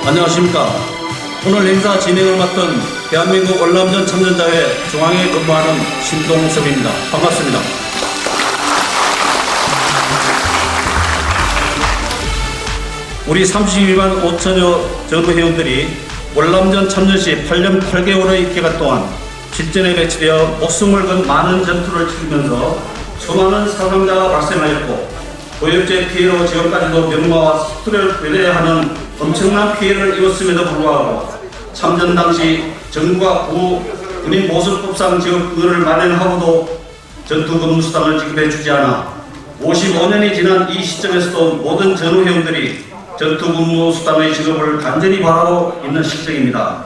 안녕하십니까. 오늘 행사 진행을 맡은 대한민국 월남전 참전자회 중앙에 근무하는 신동섭입니다. 반갑습니다. 우리 32만 5천여 전우회원들이 월남전 참전 시 8년 8개월의 기간 동안 실전에 배치되어 목숨을 건 많은 전투를 치르면서 수많은 사상자가 발생하였고 고엽제 피해로 지금까지도 명마와 스스로를 배려하는 엄청난 피해를 입었음에도 불구하고 참전 당시 정부가 군인 모습법상 지급을 마련하고도 전투 근무 수당을 지급해 주지 않아 55년이 지난 이 시점에서도 모든 전우회원들이 전투 근무 수당의 지급을 간절히 바라고 있는 실정입니다.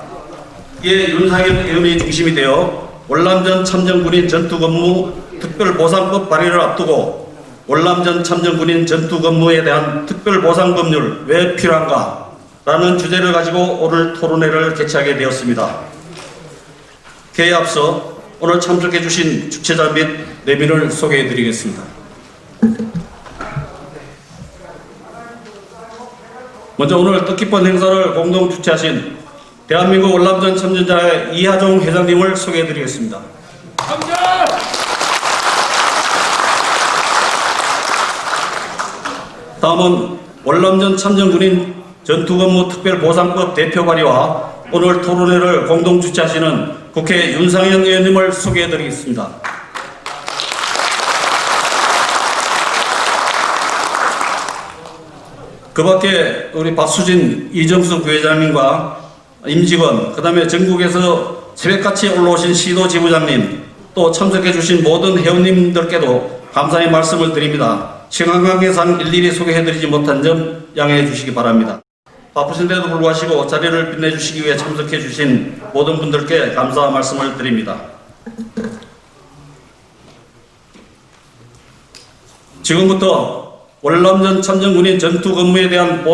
이에 윤상현 의원이 중심이 되어 월남전 참전군인 전투근무 특별보상법 발의를 앞두고 월남전 참전군인 전투근무에 대한 특별보상법률 왜 필요한가? 라는 주제를 가지고 오늘 토론회를 개최하게 되었습니다. 개에 앞서 오늘 참석해 주신 주최자 및 내빈을 소개해 드리겠습니다. 먼저 오늘 뜻깊은 행사를 공동 주최하신 대한민국 월남전 참전자회 이하종 회장님을 소개해 드리겠습니다. 다음은 월남전 참전군인 전투근무 특별보상법 대표 발의와 오늘 토론회를 공동 주최하시는 국회 윤상현 의원님을 소개해 드리겠습니다. 그 밖에 우리 박수진 이정수 부회장님과 임직원, 그 다음에 전국에서 새벽같이 올라오신 시도 지부장님, 또 참석해 주신 모든 회원님들께도 감사의 말씀을 드립니다. 시간 관계상 일일이 소개해드리지 못한 점 양해해 주시기 바랍니다. 바쁘신데도 불구하고 자리를 빛내주시기 위해 참석해 주신 모든 분들께 감사 말씀을 드립니다. 지금부터 월남전 참전군인 전투 근무에 대한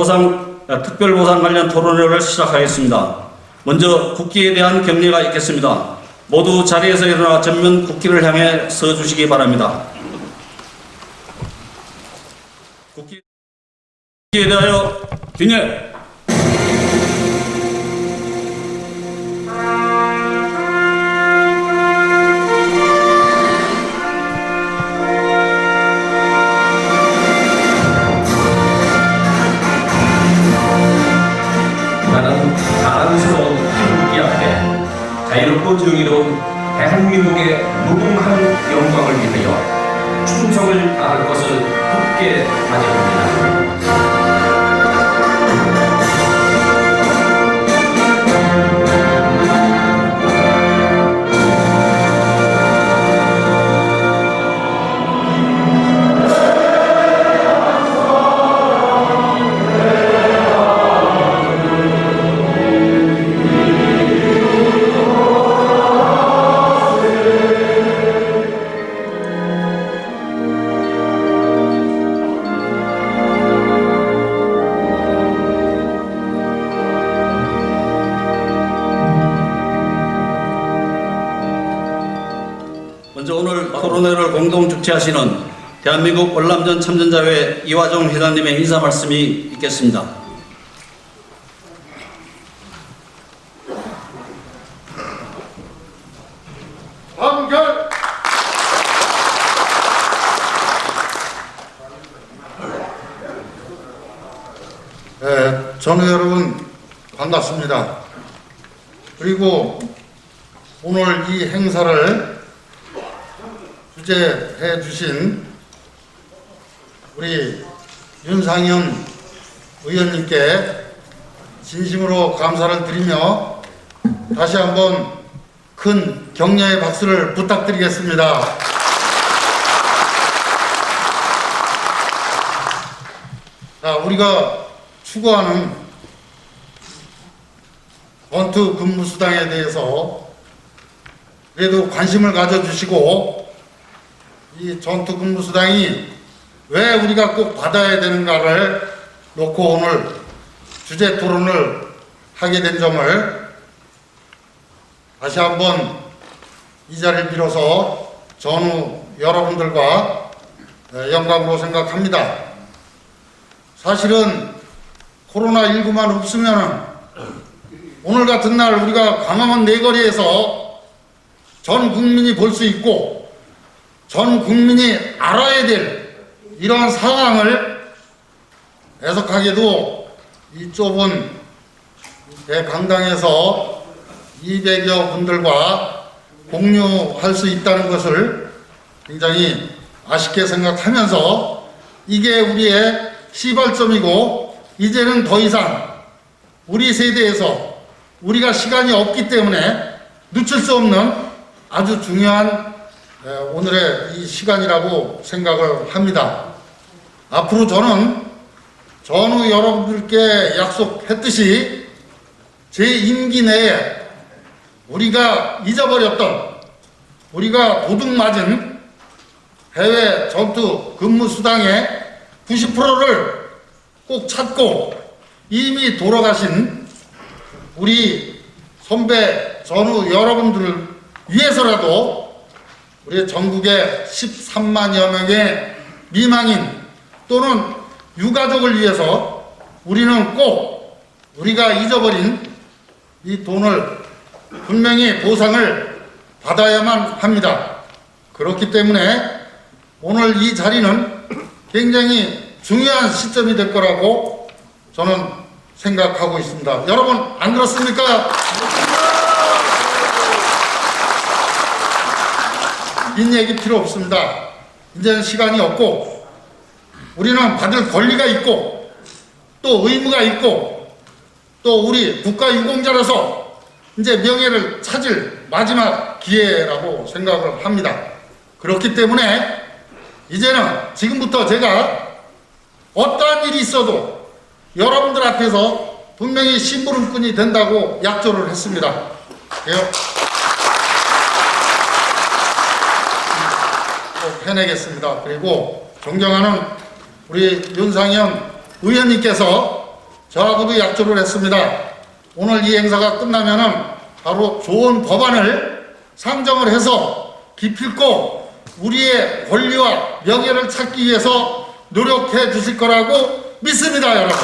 특별보상 관련 토론회를 시작하겠습니다. 먼저 국기에 대한 경례가 있겠습니다. 모두 자리에서 일어나 전면 국기를 향해 서주시기 바랍니다. 국기에 대하여 경례! 나는 자랑스러운 태극기 앞에 자유롭고 정의로운 대한민국의 무궁한 영광을 위하여 충성을 다할 것을 굳게 다짐합니다. 먼저 오늘 토론회를 공동 주최하시는 대한민국 월남전 참전자회 이화종 회장님의 인사 말씀이 있겠습니다. 판결! 전우 여러분 반갑습니다. 그리고 오늘 이 행사를 주재해 주신 우리 윤상현 의원님께 진심으로 감사를 드리며 다시 한번 큰 격려의 박수를 부탁드리겠습니다. 자, 우리가 추구하는 전투 근무 수당에 대해서 그래도 관심을 가져주시고 이 전투 근무 수당이 왜 우리가 꼭 받아야 되는가를 놓고 오늘 주제 토론을 하게 된 점을 다시 한번 이 자리를 빌어서 전우 여러분들과 영광으로 생각합니다. 사실은 코로나19만 없으면 오늘 같은 날 우리가 광화문 내거리에서 전 국민이 볼 수 있고 전 국민이 알아야 될 이러한 상황을 애석하게도 이 좁은 대강당에서 200여 분들과 공유할 수 있다는 것을 굉장히 아쉽게 생각하면서 이게 우리의 시발점이고 이제는 더 이상 우리 세대에서 우리가 시간이 없기 때문에 놓칠 수 없는 아주 중요한 오늘의 이 시간이라고 생각을 합니다. 앞으로 저는 전후 여러분들께 약속했듯이 제 임기 내에 우리가 잊어버렸던 우리가 도둑맞은 해외 전투 근무 수당의 90%를 꼭 찾고 이미 돌아가신 우리 선배 전후 여러분들을 위해서라도 우리 전국의 13만여 명의 미망인 또는 유가족을 위해서 우리는 꼭 우리가 잊어버린 이 돈을 분명히 보상을 받아야만 합니다. 그렇기 때문에 오늘 이 자리는 굉장히 중요한 시점이 될 거라고 저는 생각하고 있습니다. 여러분 안 그렇습니까? 긴 얘기 필요 없습니다. 이제는 시간이 없고 우리는 받을 권리가 있고 또 의무가 있고 또 우리 국가유공자로서 이제 명예를 찾을 마지막 기회라고 생각을 합니다. 그렇기 때문에 이제는 지금부터 제가 어떠한 일이 있어도 여러분들 앞에서 분명히 심부름꾼이 된다고 약조를 했습니다. 꼭 해내겠습니다. 그리고 존경하는 우리 윤상현 의원님께서 저하고도 약조를 했습니다. 오늘 이 행사가 끝나면은 바로 좋은 법안을 상정을 해서 기필코 우리의 권리와 명예를 찾기 위해서 노력해 주실 거라고 믿습니다, 여러분.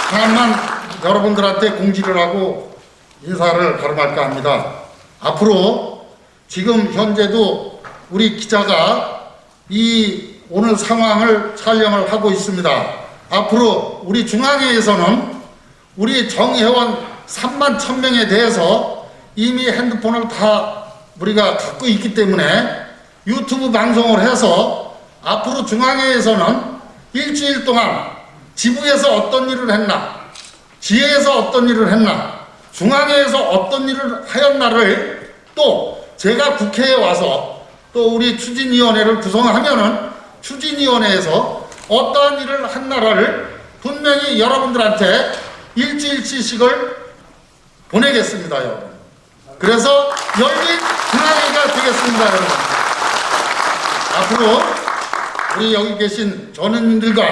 하나만 여러분들한테 공지를 하고 인사를 바로 말까 합니다. 앞으로 지금 현재도 우리 기자가 이 오늘 상황을 촬영을 하고 있습니다. 앞으로 우리 중앙회에서는 우리 정회원 3만 1000명에 대해서 이미 핸드폰을 다 우리가 갖고 있기 때문에 유튜브 방송을 해서 앞으로 중앙회에서는 일주일 동안 지부에서 어떤 일을 했나, 지회에서 어떤 일을 했나, 중앙회에서 어떤 일을 하였나를 또 제가 국회에 와서 또 우리 추진위원회를 구성하면은 추진위원회에서 어떠한 일을 했나를 분명히 여러분들한테 일주일치씩을 보내겠습니다, 여러분. 그래서 열린 중앙회가 되겠습니다, 여러분. 앞으로 우리 여기 계신 전원님들과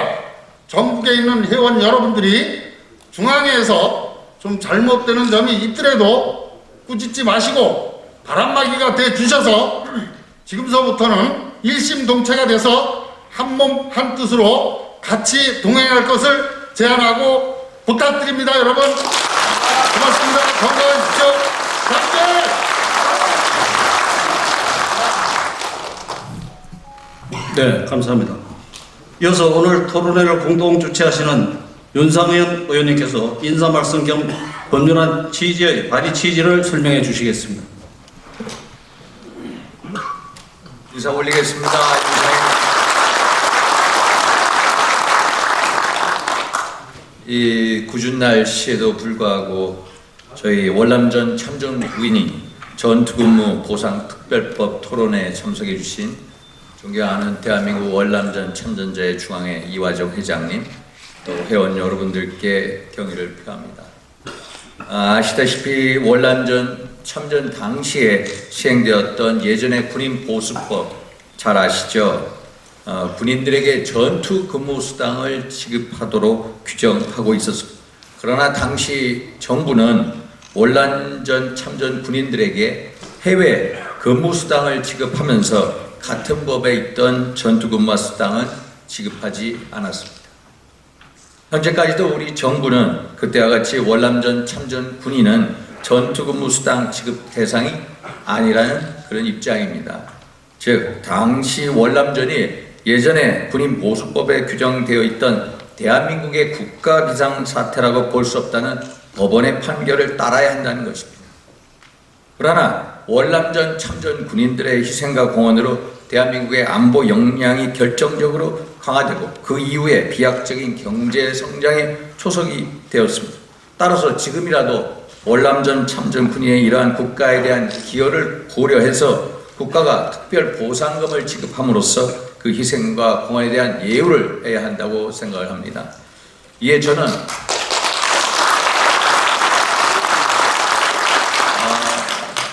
전국에 있는 회원 여러분들이 중앙회에서 좀 잘못되는 점이 있더라도 꾸짖지 마시고 바람막이가 돼 주셔서 지금서부터는 일심동체가 돼서 한 몸 한 뜻으로 같이 동행할 것을 제안하고 부탁드립니다, 여러분. 고맙습니다. 건강하십시오. 네, 감사합니다. 이어서 오늘 토론회를 공동 주최하시는 윤상현 의원님께서 인사 말씀 겸 법률안 취지의 발의 취지를 설명해 주시겠습니다. 인사 올리겠습니다. 이 궂은 날씨에도 불구하고 저희 월남전 참전 부인이 전투근무 보상특별법 토론회에 참석해 주신 존경하는 대한민국 월남전 참전자의 중앙회 이화정 회장님, 또 회원 여러분들께 경의를 표합니다. 아시다시피 월남전 참전 당시에 시행되었던 예전의 군인 보수법 잘 아시죠? 군인들에게 전투 근무 수당을 지급하도록 규정하고 있었습니다. 그러나 당시 정부는 월남전 참전 군인들에게 해외 근무 수당을 지급하면서 같은 법에 있던 전투 근무 수당은 지급하지 않았습니다. 현재까지도 우리 정부는 그때와 같이 월남전 참전 군인은 전투근무 수당 지급 대상이 아니라는 그런 입장입니다. 즉 당시 월남전이 예전에 군인 보수법에 규정되어 있던 대한민국의 국가 비상사태라고 볼 수 없다는 법원의 판결을 따라야 한다는 것입니다. 그러나 월남전 참전 군인들의 희생과 공헌으로 대한민국의 안보 역량이 결정적으로 강화되고 그 이후에 비약적인 경제 성장에 초석이 되었습니다. 따라서 지금이라도 월남전 참전 군인의 이러한 국가에 대한 기여를 고려해서 국가가 특별 보상금을 지급함으로써 그 희생과 공헌에 대한 예우를 해야 한다고 생각을 합니다. 이에 저는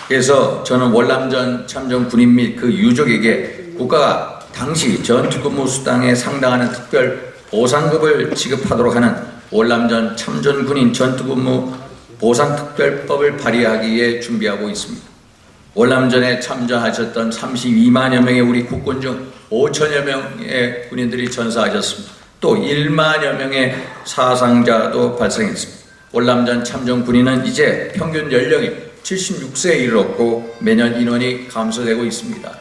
그래서 저는 월남전 참전 군인 및 그 유족에게 국가가 당시 전투근무 수당에 상당하는 특별 보상금을 지급하도록 하는 월남전 참전 군인 전투근무 보상특별법을 발의하기 위해 준비하고 있습니다. 월남전에 참전하셨던 32만여 명의 우리 국군 중 5천여 명의 군인들이 전사하셨습니다. 또 1만여 명의 사상자도 발생했습니다. 월남전 참전 군인은 이제 평균 연령이 76세에 이르렀고 매년 인원이 감소되고 있습니다.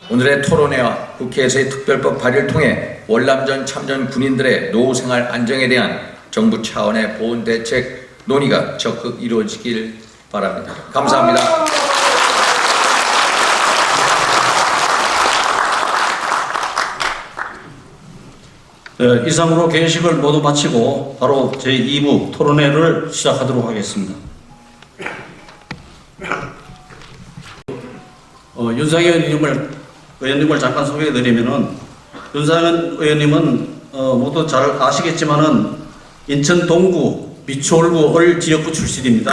오늘의 토론회와 국회에서의 특별법 발의를 통해 월남전 참전 군인들의 노후 생활 안정에 대한 정부 차원의 보훈 대책 논의가 적극 이루어지길 바랍니다. 감사합니다. 네, 이상으로 개식을 모두 마치고 바로 제2부 토론회를 시작하도록 하겠습니다. 윤상현 의원님을 잠깐 소개해드리면은 윤상현 의원님은 모두 잘 아시겠지만은 인천 동구 미추홀구 지역구 출신입니다.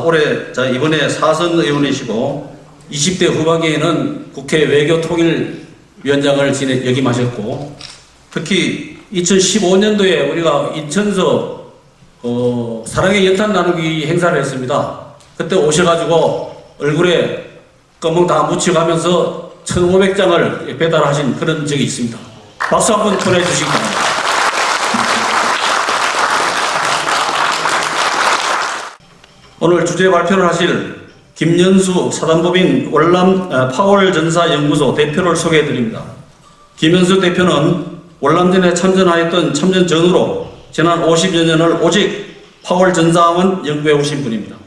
올해 이번에 4선 의원이시고 20대 후반기에는 국회 외교통일위원장을 역임하셨고 특히 2015년도에 우리가 인천서 사랑의 연탄 나누기 행사를 했습니다. 그때 오셔가지고 얼굴에 검은 다 묻혀가면서 1,500장을 배달하신 그런 적이 있습니다. 박수 한번 보내주시기 바랍니다. 오늘 주제 발표를 하실 김연수 사단법인 월남 파월전사연구소 대표를 소개해드립니다. 김연수 대표는 월남전에 참전하였던 참전 전후로 지난 50여 년을 오직 파월전사만 연구해 오신 분입니다.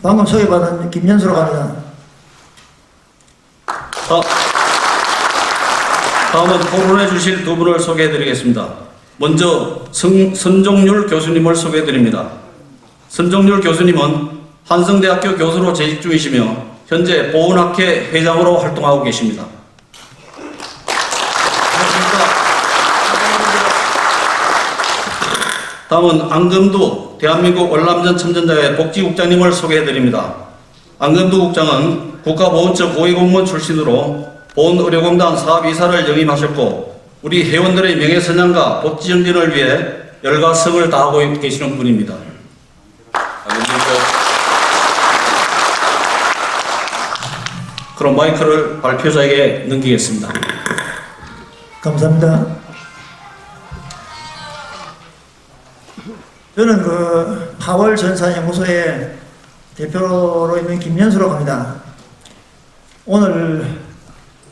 방금 소개받은 김연수라고 합니다. 다음은 토론해 주실 두 분을 소개해 드리겠습니다. 먼저 선종률 교수님을 소개해 드립니다. 선종률 교수님은 한성대학교 교수로 재직 중이시며 현재 보훈학회 회장으로 활동하고 계십니다. 다음은 안금두 대한민국 월남전 참전자회 복지국장님을 소개해드립니다. 안금두 국장은 국가보훈처 고위공무원 출신으로 보훈의료공단 사업이사를 역임하셨고 우리 회원들의 명예선양과 복지정진을 위해 열과 성을 다하고 계시는 분입니다. 그럼 마이크를 발표자에게 넘기겠습니다. 감사합니다. 저는 파월전사연구소의 대표로 있는 김연수라고 합니다. 오늘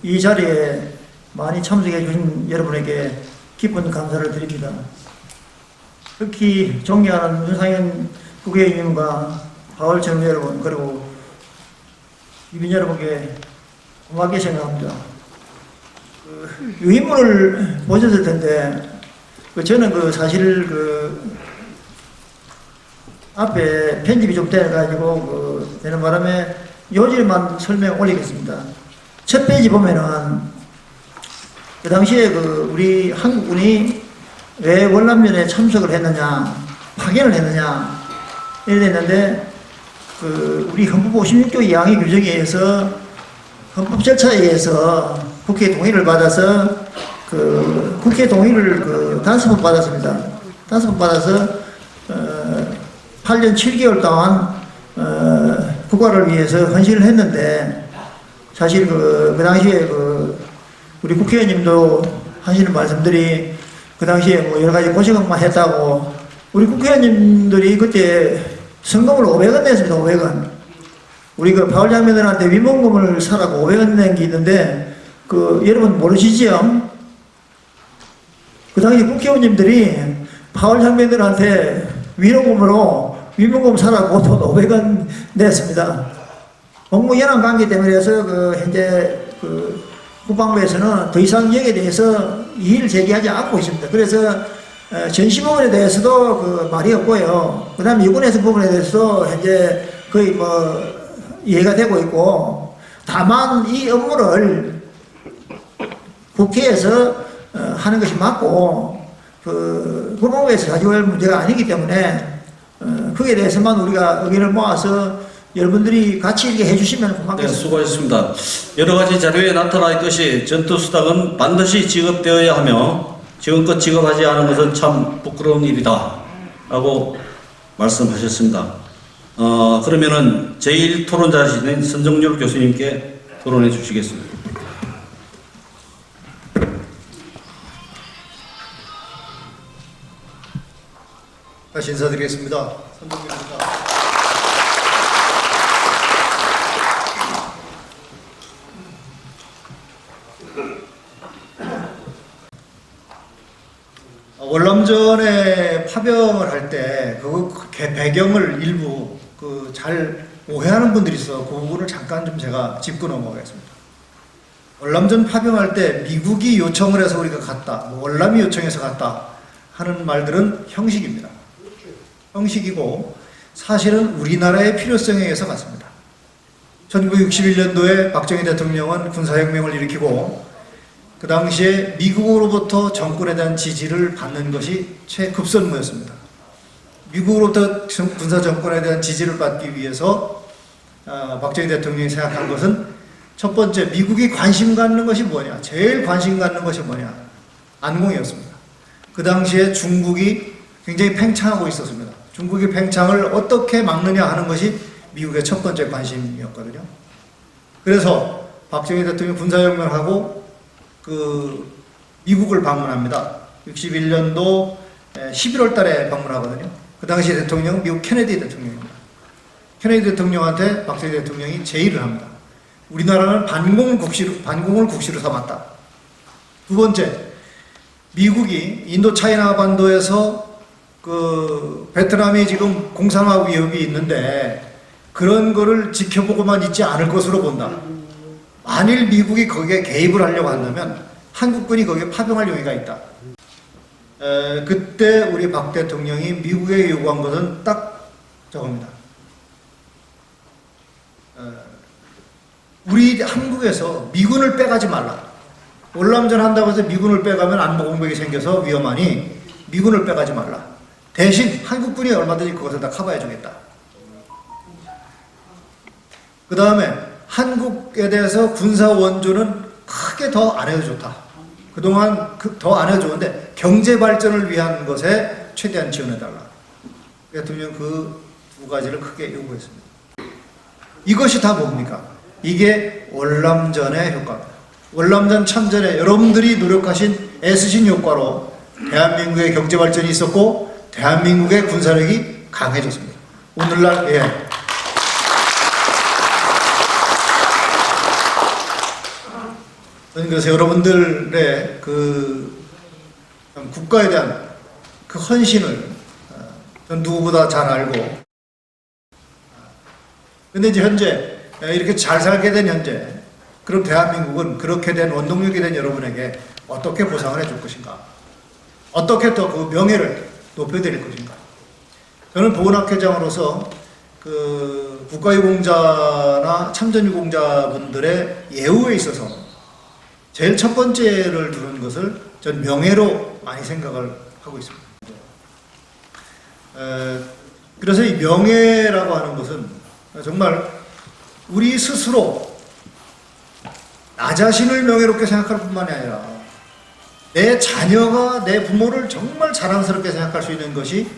이 자리에 많이 참석해 주신 여러분에게 깊은 감사를 드립니다. 특히 존경하는 윤상현 국회의원님과 파월전 여러분 그리고 이민 여러분께 고맙게 생각합니다. 유인물을 보셨을 텐데 저는 사실 앞에 편집이 좀 돼가지고 되는 바람에 요지만 설명 올리겠습니다. 첫 페이지 보면은 그 당시에 우리 한국군이 왜 월남전에 참석을 했느냐, 파견을 했느냐 이래 됐는데 우리 헌법 56조 2항의 규정에 의해서 헌법 절차에 의해서 국회 동의를 받아서 국회 동의를 5번 받았습니다. 5번 받아서 8년 7개월 동안 국가를 위해서 헌신을 했는데 사실 그 당시에 우리 국회의원님도 하시는 말씀들이 그 당시에 뭐 여러 가지 고생만 했다고 우리 국회의원님들이 그때 성금을 500원 냈습니다. 500원. 우리 그 파월 장면들한테 위문금을 사라고 500원 낸 게 있는데 여러분 모르시지요? 그 당시 국회의원님들이 파월 장면들한테 위문금 사라고 돈 500원 냈습니다. 공무연합 관계 때문에 해서 현재 국방부에서는 더 이상 여기에 대해서 이의를 제기하지 않고 있습니다. 그래서 전시 부분에 대해서도 말이 없고요. 그 다음에 유군에서 부분에 대해서도 현재 거의 뭐 이해가 되고 있고, 다만 이 업무를 국회에서 하는 것이 맞고 국방부에서 가지고 할 문제가 아니기 때문에 거기에 대해서만 우리가 의견을 모아서 여러분들이 같이 이렇게 해주시면 네, 고맙겠습니다. 수고하셨습니다. 여러 가지 자료에 나타나 있듯이 전투수당은 반드시 지급되어야 하며 지금껏 지급하지 않은 것은 참 부끄러운 일이다 라고 말씀하셨습니다. 그러면은 제1토론자이신 선정률 교수님께 토론해 주시겠습니다. 다시 인사드리겠습니다. 선동규입니다. 월남전에 파병을 할 때 그 배경을 일부 잘 오해하는 분들이 있어 그 부분을 잠깐 좀 제가 짚고 넘어가겠습니다. 월남전 파병할 때 미국이 요청을 해서 우리가 갔다, 월남이 요청해서 갔다 하는 말들은 형식입니다. 형식이고 사실은 우리나라의 필요성에 의해서 갔습니다. 1961년도에 박정희 대통령은 군사혁명을 일으키고 그 당시에 미국으로부터 정권에 대한 지지를 받는 것이 최급선무였습니다. 미국으로부터 군사정권에 대한 지지를 받기 위해서 박정희 대통령이 생각한 것은 첫 번째, 미국이 관심 갖는 것이 뭐냐, 제일 관심 갖는 것이 뭐냐, 안공이었습니다. 그 당시에 중국이 굉장히 팽창하고 있었습니다. 중국의 팽창을 어떻게 막느냐 하는 것이 미국의 첫 번째 관심이었거든요. 그래서 박정희 대통령이 군사혁명하고 미국을 방문합니다. 61년도 11월 달에 방문하거든요. 그 당시 대통령은 미국 케네디 대통령입니다. 케네디 대통령한테 박정희 대통령이 제의를 합니다. 우리나라는 반공을 국시로 삼았다. 두 번째, 미국이 인도 차이나 반도에서 베트남이 지금 공산화 위협이 있는데 그런 거를 지켜보고만 있지 않을 것으로 본다. 만일 미국이 거기에 개입을 하려고 한다면 한국군이 거기에 파병할 용의가 있다. 그때 우리 박 대통령이 미국에 요구한 것은 딱 저겁니다. 우리 한국에서 미군을 빼가지 말라. 월남전 한다고 해서 미군을 빼가면 안보 공백이 생겨서 위험하니 미군을 빼가지 말라. 대신 한국군이 얼마든지 그것을 다 커버해 주겠다. 그 다음에 한국에 대해서 군사 원조는 크게 더 안 해도 좋다. 그동안 더 안 해도 좋은데 경제 발전을 위한 것에 최대한 지원해달라. 대통령 그 두 가지를 크게 요구했습니다. 이것이 다 뭡니까? 이게 월남전의 효과입니다. 월남전 참전에 여러분들이 노력하신 애쓰신 효과로 대한민국의 경제 발전이 있었고 대한민국의 군사력이 강해졌습니다. 오늘날 그래서 여러분들의 국가에 대한 그 헌신을 전 누구보다 잘 알고, 근데 이제 현재 이렇게 잘 살게 된 현재, 그럼 대한민국은 그렇게 된 원동력이 된 여러분에게 어떻게 보상을 해줄 것인가? 어떻게 또 그 명예를 높여드릴 것인가? 저는 보건학회장으로서 국가유공자나 참전유공자분들의 예우에 있어서 제일 첫 번째를 두는 것을 전 명예로 많이 생각을 하고 있습니다. 그래서 이 명예라고 하는 것은 정말 우리 스스로 나 자신을 명예롭게 생각할 뿐만이 아니라 내 자녀가 내 부모를 정말 자랑스럽게 생각할 수 있는 것이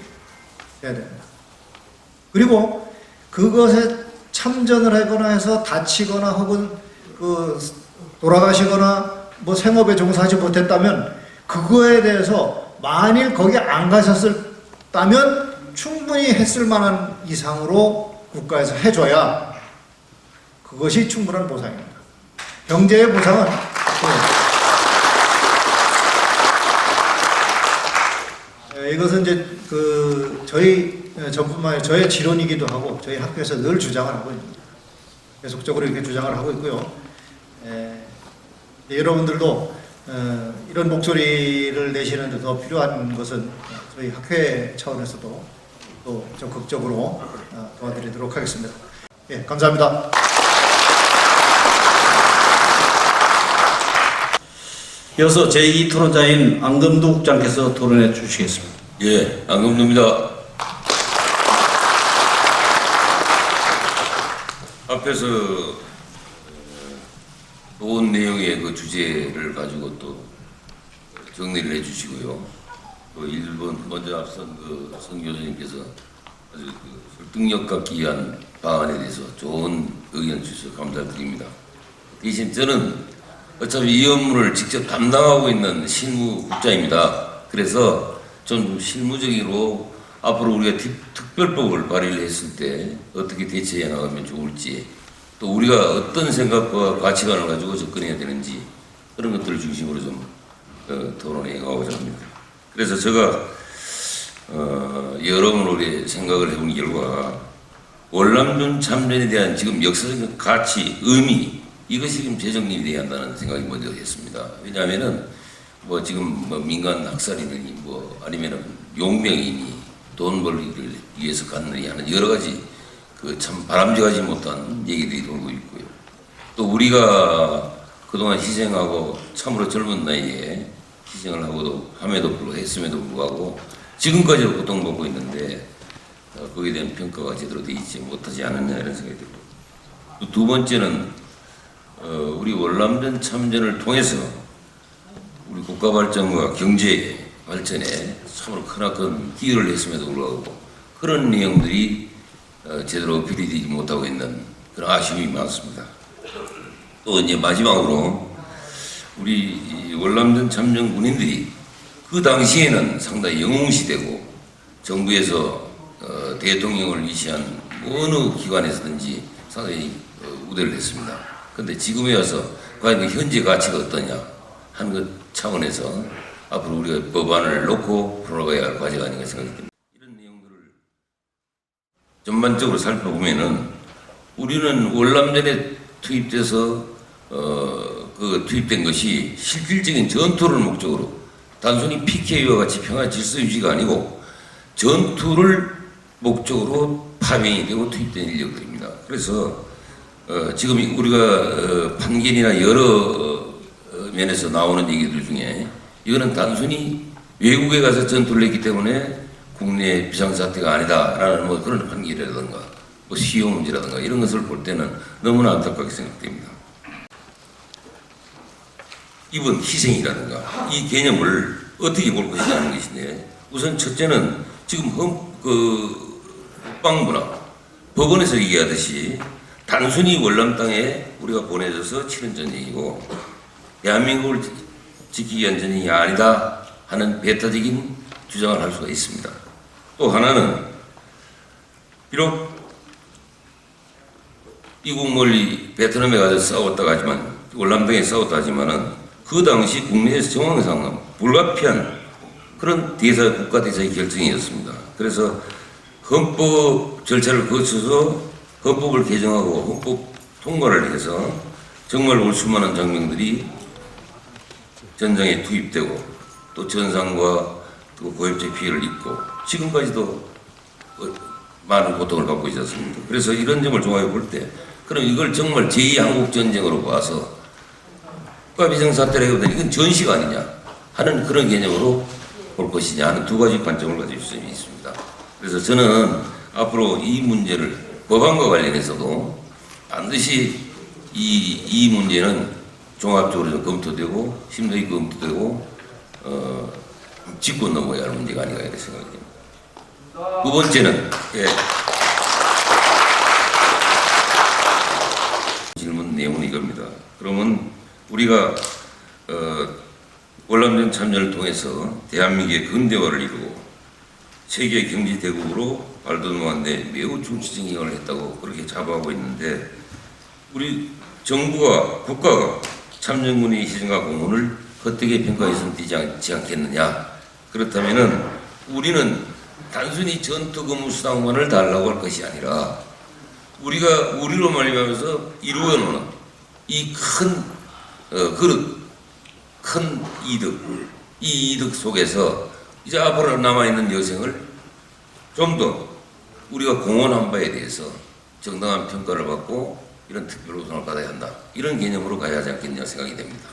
돼야 됩니다. 그리고 그것에 참전을 하거나 해서 다치거나 혹은 그 돌아가시거나 뭐 생업에 종사하지 못했다면 그거에 대해서 만일 거기 안 가셨다면 충분히 했을 만한 이상으로 국가에서 해줘야 그것이 충분한 보상입니다. 경제의 보상은 이것은 이제 그 저뿐만 아니라 저의 지론이기도 하고 저희 학교에서 늘 주장을 하고 있습니다. 계속적으로 이렇게 주장을 하고 있고요. 여러분들도 이런 목소리를 내시는 데 더 필요한 것은 저희 학회 차원에서도 또 적극적으로 도와드리도록 하겠습니다. 예, 감사합니다. 이어서 제2 토론자인 안금두 국장께서 토론해 주시겠습니다. 예, 안금두입니다. 앞에서 좋은 내용의 그 주제를 가지고 또 정리를 해주시고요. 또 일본 먼저 앞선 그 선 교수님께서 아주 그 설득력과 기이한 방안에 대해서 좋은 의견 주셔서 감사드립니다. 대신 저는 어차피 이 업무를 직접 담당하고 있는 실무국장입니다. 그래서 좀 실무적으로 앞으로 우리가 특별법을 발의를 했을 때 어떻게 대처해 나가면 좋을지, 또 우리가 어떤 생각과 가치관을 가지고 접근해야 되는지 그런 것들을 중심으로 좀 토론해 가고자 합니다. 그래서 제가 여러분 우리 생각을 해본 결과 월남전 참전에 대한 지금 역사적인 가치, 의미 이것이 지금 재정립이 돼야 한다는 생각이 먼저 했습니다. 왜냐하면은 뭐 지금 뭐 민간 학살이니 뭐 아니면은 용병이니 돈 벌기를 위해서 갔느니 하는 여러 가지 그 참 바람직하지 못한 얘기들이 돌고 있고요. 또 우리가 그동안 희생하고 참으로 젊은 나이에 희생을 함에도 불구하고 했음에도 불구하고 지금까지도 고통받고 있는데 거기에 대한 평가가 제대로 되어 있지 못하지 않았냐 이런 생각이 들고, 또 두 번째는 우리 월남전 참전을 통해서 우리 국가 발전과 경제 발전에 참으로 크나큰 기여를 했음에도 불구하고 그런 내용들이 제대로 어필이 되지 못하고 있는 그런 아쉬움이 많습니다. 또 이제 마지막으로 우리 월남전 참전 군인들이 그 당시에는 상당히 영웅시대고 정부에서 대통령을 위시한 어느 기관에서든지 상당히 우대를 했습니다. 그런데 지금에 와서 과연 그 현재 가치가 어떠냐 하는 것 차원에서 앞으로 우리가 법안을 놓고 풀어가야 할 과제가 아닌가 생각됩니다. 이런 내용들을 전반적으로 살펴보면은 우리는 월남전에 투입돼서 투입된 것이 실질적인 전투를 목적으로 단순히 PK와 같이 평화 질서 유지가 아니고 전투를 목적으로 파병이 되고 투입된 인력들입니다. 그래서 지금 우리가 판결이나 여러 면에서 나오는 얘기들 중에 이거는 단순히 외국에 가서 전투를 했기 때문에 국내 비상사태가 아니다라는 뭐 그런 판결이라든가 뭐 시효 문제라든가 이런 것을 볼 때는 너무나 안타깝게 생각됩니다. 이번 희생이라든가 이 개념을 어떻게 볼 것이냐는 것인데, 우선 첫째는 지금 국방부나 법원에서 얘기하듯이 단순히 월남 땅에 우리가 보내져서 치른 전쟁이고 대한민국을 지키기 위한 전쟁이 아니다 하는 배타적인 주장을 할 수가 있습니다. 또 하나는 비록 이국 멀리 베트남에 가서 싸웠다고 하지만 월남당에 싸웠다 하지만은 그 당시 국내에서 정황상 불가피한 그런 국가 대사의 결정이었습니다. 그래서 헌법 절차를 거쳐서 헌법을 개정하고 헌법 통과를 해서 정말 올 수많은 장병들이 전장에 투입되고 또 전상과 또 고엽제 피해를 입고 지금까지도 많은 고통을 받고 있지 않습니까? 그래서 이런 점을 종합해 볼 때 그럼 이걸 정말 제2한국전쟁으로 봐서 국가비상사태라기보다는 이건 전시가 아니냐 하는 그런 개념으로 볼 것이냐 하는 두 가지 관점을 가지고 있습니다. 그래서 저는 앞으로 이 문제를 법안과 관련해서도 반드시 이 문제는 종합적으로 좀 검토되고 심도있게 검토되고 짚고 넘어야 할 문제가 아닌가 이렇게 생각이 듭니다. 두 번째는 그러면 우리가 월남전 참전을 통해서 대한민국의 근대화를 이루고 세계 경제 대국으로 발돋움하는 데 매우 중추적인 역할을 했다고 그렇게 자부하고 있는데, 우리 정부와 국가가 참전군의 희생과 공헌을 헛되게 평가해서는 되지 않겠느냐. 그렇다면은 우리는 단순히 전투 근무 수당만을 달라고 할 것이 아니라 우리가 우리로 말미암아서 이루어놓은 이 큰 그릇, 큰 이득, 이 이득 속에서 이제 앞으로 남아있는 여생을 좀 더 우리가 공헌한 바에 대해서 정당한 평가를 받고 이런 특별 보상을 받아야 한다. 이런 개념으로 가야 하지 않겠냐 생각이 됩니다.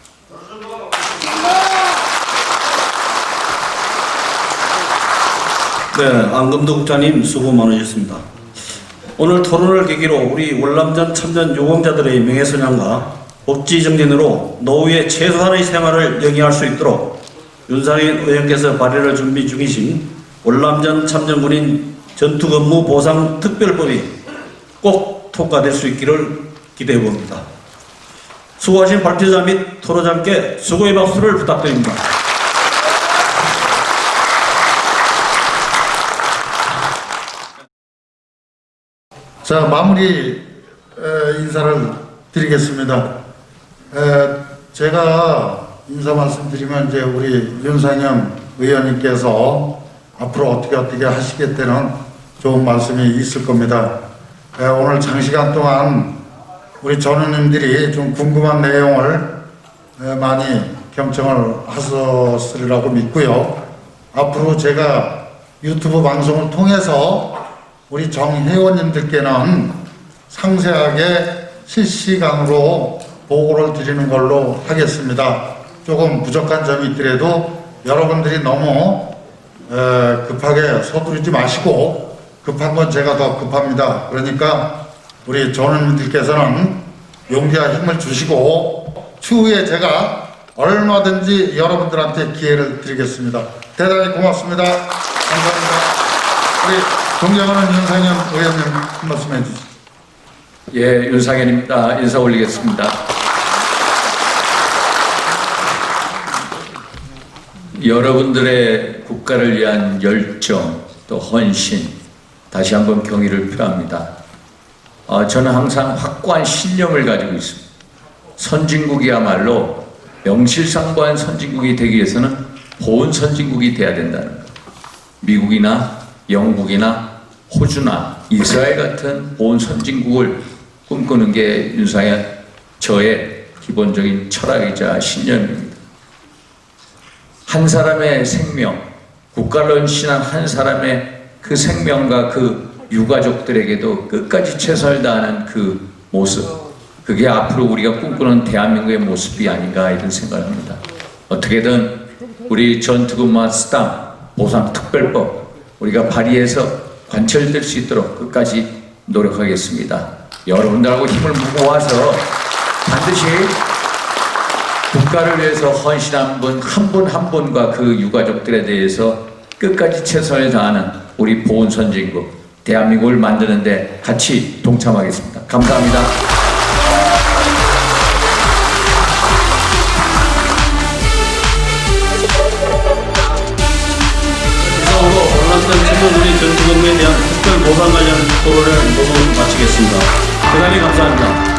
네, 안금도 국장님 수고 많으셨습니다. 오늘 토론을 계기로 우리 월남전 참전 유공자들의 명예선양과 복지 정진으로 노후의 최소한의 생활을 영위할 수 있도록 윤상현 의원께서 발의를 준비 중이신 월남전 참전군인 전투근무 보상 특별법이 꼭 통과될 수 있기를 기대해 봅니다. 수고하신 발표자 및 토론자께 수고의 박수를 부탁드립니다. 자, 마무리 인사를 드리겠습니다. 제가 인사 말씀드리면 이제 우리 윤상현 의원님께서 앞으로 어떻게 하시겠다는 좋은 말씀이 있을 겁니다. 오늘 장시간 동안 우리 전우님들이 좀 궁금한 내용을 많이 경청을 하셨으리라고 믿고요. 앞으로 제가 유튜브 방송을 통해서 우리 정회원님들께는 상세하게 실시간으로 보고를 드리는 걸로 하겠습니다. 조금 부족한 점이 있더라도 여러분들이 너무 급하게 서두르지 마시고, 급한 건 제가 더 급합니다. 그러니까 우리 전원님들께서는 용기와 힘을 주시고 추후에 제가 얼마든지 여러분들한테 기회를 드리겠습니다. 대단히 고맙습니다. 감사합니다. 우리 존경하는 윤상현 의원님 한 말씀 해주시죠. 예, 윤상현입니다. 인사 올리겠습니다. 여러분들의 국가를 위한 열정 또 헌신 다시 한번 경의를 표합니다. 저는 항상 확고한 신념을 가지고 있습니다. 선진국이야말로 명실상부한 선진국이 되기 위해서는 보온 선진국이 돼야 된다는 것. 미국이나 영국이나 호주나 이스라엘 같은 보온 선진국을 꿈꾸는 게 윤상현 저의 기본적인 철학이자 신념입니다. 한 사람의 생명, 국가를 헌신한 한 사람의 그 생명과 그 유가족들에게도 끝까지 최선을 다하는 그 모습, 그게 앞으로 우리가 꿈꾸는 대한민국의 모습이 아닌가 이런 생각을 합니다. 어떻게든 우리 전투근무 수당 보상특별법 우리가 발의해서 관철될 수 있도록 끝까지 노력하겠습니다. 여러분들하고 힘을 모아서 반드시 국가를 위해서 헌신한 분 한 분 한 분과 그 유가족들에 대해서 끝까지 최선을 다하는 우리 보온 선진국 대한민국을 만드는데 같이 동참하겠습니다. 감사합니다. 이상으로 월남전 참전군인 전투근무에 대한 특별 보상 관련 토론을 모두 마치겠습니다. 대단히 감사합니다.